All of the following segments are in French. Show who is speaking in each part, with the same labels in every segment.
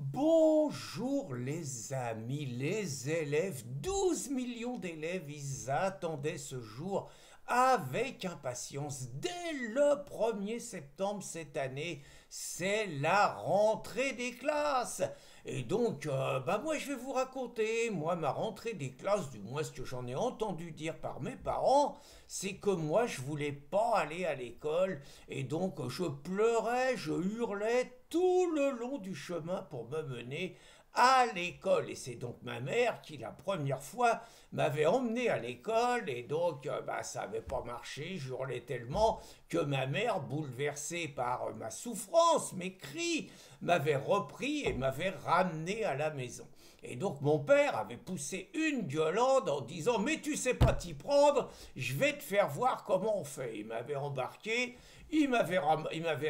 Speaker 1: Bonjour les amis, les élèves, 12 millions d'élèves, ils attendaient ce jour avec impatience. Dès le 1er septembre cette année, c'est la rentrée des classes. Et donc, moi je vais vous raconter, moi ma rentrée des classes, du moins ce que j'en ai entendu dire par mes parents, c'est que moi je voulais pas aller à l'école et donc je pleurais, je hurlais tout le long du chemin pour me mener à l'école. Et c'est donc ma mère qui, la première fois, m'avait emmené à l'école. Et donc, ça n'avait pas marché. Je hurlais tellement que ma mère, bouleversée par ma souffrance, mes cris, m'avait repris et m'avait ramené à la maison. Et donc, mon père avait poussé une gueulante en disant « Mais tu sais pas t'y prendre, je vais te faire voir comment on fait. » Il m'avait embarqué, il m'avait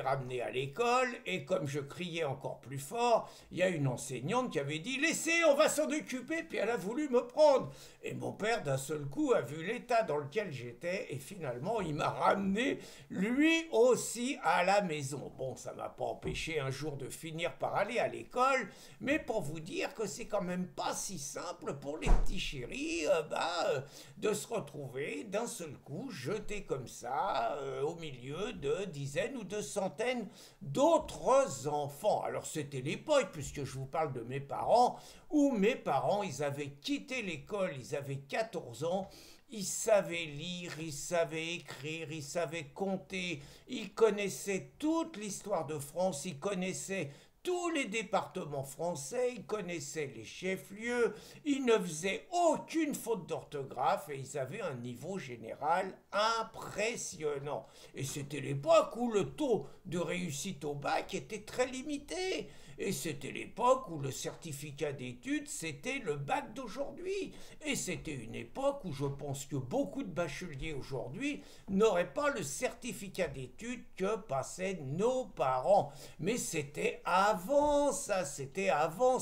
Speaker 1: ramené à l'école, et comme je criais encore plus fort, il y a une enseignante qui avait dit « Laissez, on va s'en occuper », puis elle a voulu me prendre. Et mon père, d'un seul coup, a vu l'état dans lequel j'étais, et finalement, il m'a ramené, lui aussi, à la maison. Bon, ça m'a pas empêché un jour de finir par aller à l'école, mais pour vous dire que c'est quand même pas si simple pour les petits chéris, de se retrouver d'un seul coup jetés comme ça, au milieu de dizaines ou de centaines d'autres enfants. Alors c'était l'époque, puisque je vous parle de mes parents, où mes parents, ils avaient quitté l'école, ils avaient 14 ans, ils savaient lire, ils savaient écrire, ils savaient compter, ils connaissaient toute l'histoire de France, ils connaissaient tous les départements français, ils connaissaient les chefs-lieux, ils ne faisaient aucune faute d'orthographe et ils avaient un niveau général impressionnant. Et c'était l'époque où le taux de réussite au bac était très limité. Et c'était l'époque où le certificat d'études, c'était le bac d'aujourd'hui. Et c'était une époque où je pense que beaucoup de bacheliers aujourd'hui n'auraient pas le certificat d'études que passaient nos parents. Mais c'était avant ça, c'était avant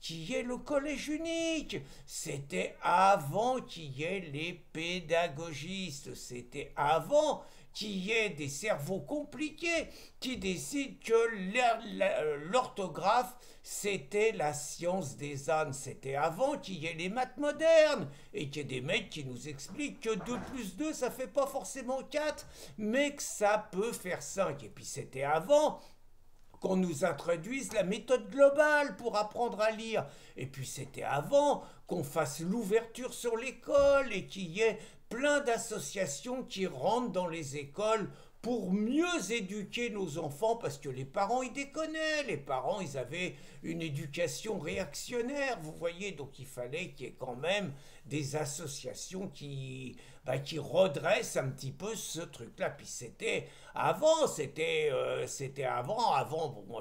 Speaker 1: qu'il y ait le collège unique, c'était avant qu'il y ait les pédagogistes, c'était avant qu'il y ait des cerveaux compliqués qui décident que l'orthographe, c'était la science des ânes. C'était avant qu'il y ait les maths modernes et qu'il y ait des mecs qui nous expliquent que 2 plus 2, ça fait pas forcément 4, mais que ça peut faire 5. Et puis c'était avant qu'on nous introduise la méthode globale pour apprendre à lire. Et puis c'était avant qu'on fasse l'ouverture sur l'école et qu'il y ait plein d'associations qui rentrent dans les écoles pour mieux éduquer nos enfants, parce que les parents, ils déconnaient. Les parents, ils avaient une éducation réactionnaire, vous voyez. Donc il fallait qu'il y ait quand même des associations qui redressent un petit peu ce truc-là. Puis c'était avant,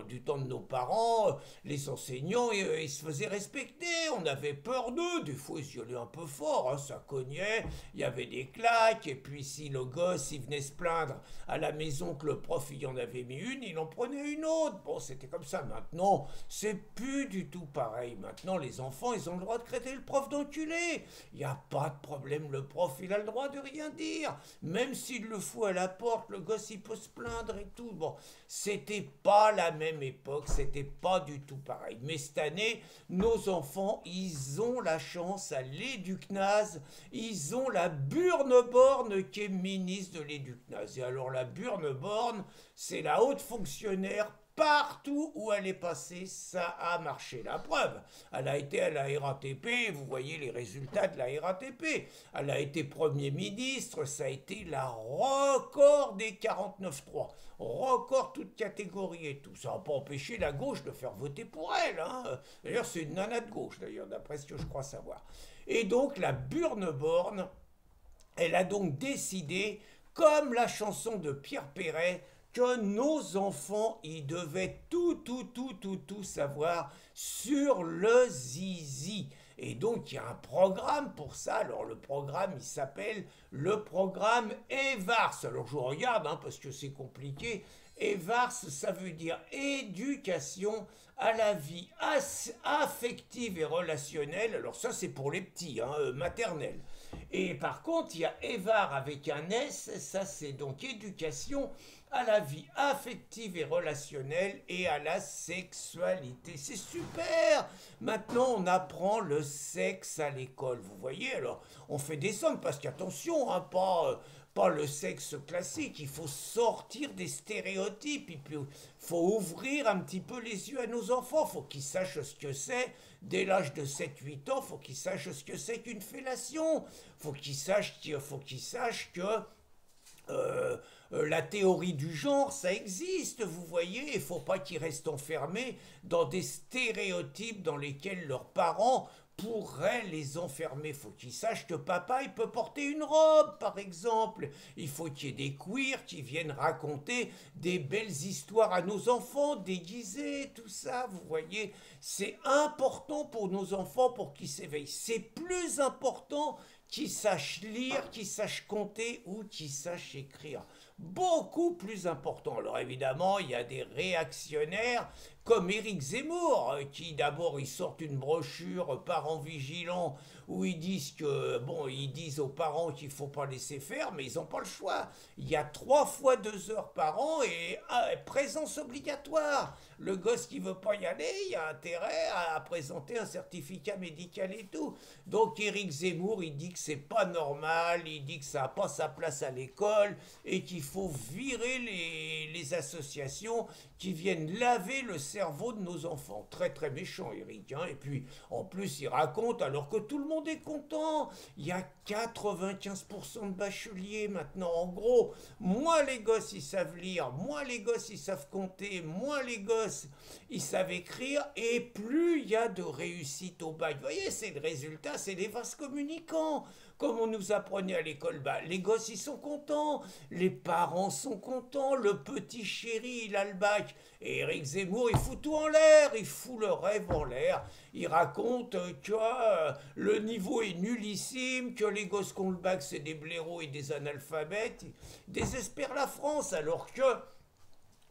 Speaker 1: du temps de nos parents, les enseignants, ils se faisaient respecter. On avait peur d'eux. Des fois, ils y allaient un peu fort, hein, ça cognait, il y avait des claques. Et puis si le gosse, il venait se plaindre à la maison que le prof il en avait mis une, il en prenait une autre. Bon, c'était comme ça. Maintenant, c'est plus du tout pareil. Maintenant, les enfants, ils ont le droit de traiter le prof d'enculé. Il n'y a pas de problème, le prof, il a le droit de rien dire. Même s'il le fout à la porte, le gosse, il peut se plaindre et tout. Bon, c'était pas la même époque, c'était pas du tout pareil. Mais cette année, nos enfants, ils ont la chance à l'Éducnase, ils ont la Burne-Borne qui est ministre de l'Éducnase. Et alors la Burne-Borne, c'est la haute fonctionnaire. Partout où elle est passée, ça a marché. La preuve, elle a été à la RATP, vous voyez les résultats de la RATP. Elle a été Premier ministre, ça a été la record des 49.3. Record toute catégorie et tout. Ça n'a pas empêché la gauche de faire voter pour elle. Hein. D'ailleurs, c'est une nana de gauche, d'ailleurs, d'après ce que je crois savoir. Et donc, la Burne-Borne, elle a donc décidé, comme la chanson de Pierre Perret, que nos enfants, ils devaient tout savoir sur le zizi. Et donc, il y a un programme pour ça. Alors, le programme, il s'appelle le programme EVARS. Alors, je regarde, hein, parce que c'est compliqué. EVARS, ça veut dire éducation à la vie affective et relationnelle. Alors, ça, c'est pour les petits, hein, maternelle. Et par contre, il y a EVAR avec un S, ça, c'est donc éducation à la vie affective et relationnelle et à la sexualité. C'est super! Maintenant, on apprend le sexe à l'école. Vous voyez, alors, on fait des sommes parce qu'attention, hein, pas le sexe classique. Il faut sortir des stéréotypes. Il faut ouvrir un petit peu les yeux à nos enfants. Il faut qu'ils sachent ce que c'est. Dès l'âge de 7-8 ans, il faut qu'ils sachent ce que c'est qu'une fellation. Faut qu'ils sachent que la théorie du genre, ça existe, vous voyez. Il ne faut pas qu'ils restent enfermés dans des stéréotypes dans lesquels leurs parents pourraient les enfermer. Il faut qu'ils sachent que papa, il peut porter une robe, par exemple. Il faut qu'il y ait des queers qui viennent raconter des belles histoires à nos enfants, déguisés, tout ça, vous voyez. C'est important pour nos enfants pour qu'ils s'éveillent. C'est plus important qu'ils sachent lire, qu'ils sachent compter ou qu'ils sachent écrire. Beaucoup plus important. Alors évidemment, il y a des réactionnaires comme Éric Zemmour, qui d'abord ils sortent une brochure Parents vigilants où ils disent que bon, ils disent aux parents qu'il faut pas laisser faire, mais ils n'ont pas le choix. Il y a 3 fois 2 heures par an et présence obligatoire. Le gosse qui veut pas y aller, il a intérêt à présenter un certificat médical et tout. Donc Éric Zemmour, il dit que c'est pas normal, il dit que ça n'a pas sa place à l'école et qu'il faut virer les associations qui viennent laver le cerveau de nos enfants. Très très méchant, Éric. Hein. Et puis en plus, il raconte alors que tout le monde est content. Il y a 95% de bacheliers maintenant. En gros, moins les gosses ils savent lire, moins les gosses ils savent compter, moins les gosses ils savent écrire, et plus il y a de réussite au bac. Vous voyez, c'est le résultat, c'est des vases communicants. Comme on nous apprenait à l'école, bah, les gosses ils sont contents, les parents sont contents, le petit chéri il a le bac. Et Éric Zemmour il fout tout en l'air, il fout le rêve en l'air. Il raconte que le niveau est nullissime, que les gosses qui ont le bac c'est des blaireaux et des analphabètes. Il désespère la France alors que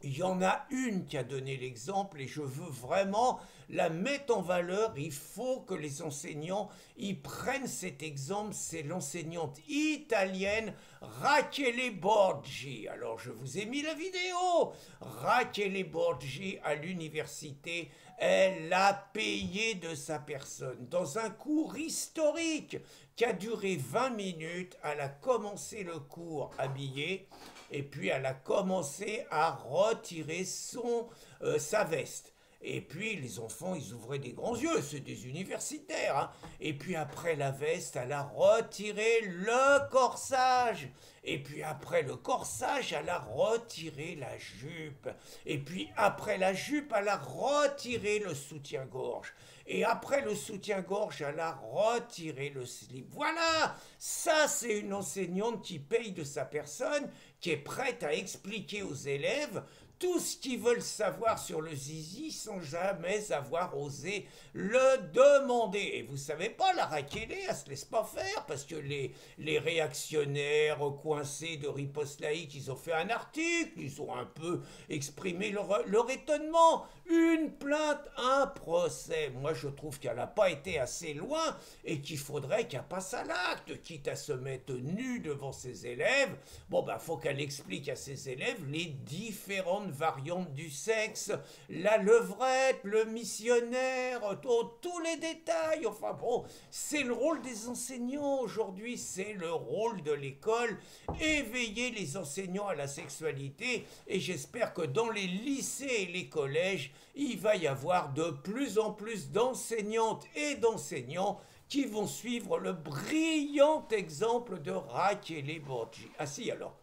Speaker 1: il y en a une qui a donné l'exemple et je veux vraiment la mettre en valeur. Il faut que les enseignants y prennent cet exemple. C'est l'enseignante italienne Rachele Borgi. Alors je vous ai mis la vidéo. Rachele Borgi à l'université, elle a payé de sa personne dans un cours historique qui a duré 20 minutes. Elle a commencé le cours habillée. Et puis elle a commencé à retirer sa veste. Et puis les enfants, ils ouvraient des grands yeux, c'est des universitaires. Hein. Et puis après la veste, elle a retiré le corsage. Et puis après le corsage, elle a retiré la jupe. Et puis après la jupe, elle a retiré le soutien-gorge. Et après le soutien-gorge, elle a retiré le slip. Voilà, ça c'est une enseignante qui paye de sa personne, qui est prête à expliquer aux élèves tout ce qu'ils veulent savoir sur le zizi sans jamais avoir osé le demander. Et vous savez pas, la Rachele, elle se laisse pas faire parce que les réactionnaires coincés de Riposte Laïque, ils ont fait un article, ils ont un peu exprimé leur étonnement. Une plainte, un procès. Moi, je trouve qu'elle n'a pas été assez loin et qu'il faudrait qu'elle passe à l'acte, quitte à se mettre nue devant ses élèves. Bon, ben, faut qu'elle explique à ses élèves les différentes variantes du sexe, la levrette, le missionnaire, tous les détails. Enfin bon, c'est le rôle des enseignants aujourd'hui, c'est le rôle de l'école, éveiller les enseignants à la sexualité, et j'espère que dans les lycées et les collèges, il va y avoir de plus en plus d'enseignantes et d'enseignants qui vont suivre le brillant exemple de Rachele Borgi. Ah si, alors,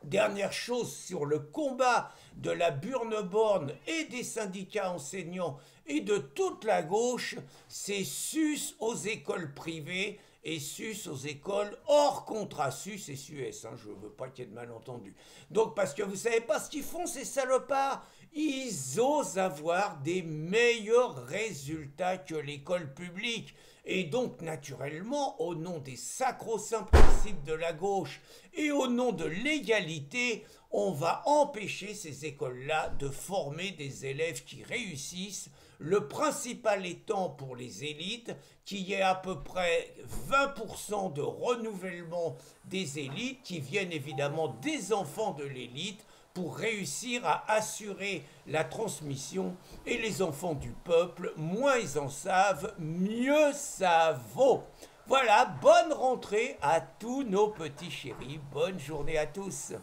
Speaker 1: dernière chose sur le combat de la Burne-Borne et des syndicats enseignants et de toute la gauche, c'est sus aux écoles privées et sus aux écoles hors contrat. Sus et Suez, hein, je ne veux pas qu'il y ait de malentendus. Donc parce que vous ne savez pas ce qu'ils font, ces salopards, ils osent avoir des meilleurs résultats que l'école publique. Et donc, naturellement, au nom des sacro-saints principes de la gauche et au nom de l'égalité, on va empêcher ces écoles-là de former des élèves qui réussissent. Le principal étant pour les élites qu'il y ait à peu près 20% de renouvellement des élites qui viennent évidemment des enfants de l'élite pour réussir à assurer la transmission. Et les enfants du peuple, moins ils en savent, mieux ça vaut. Voilà, bonne rentrée à tous nos petits chéris. Bonne journée à tous.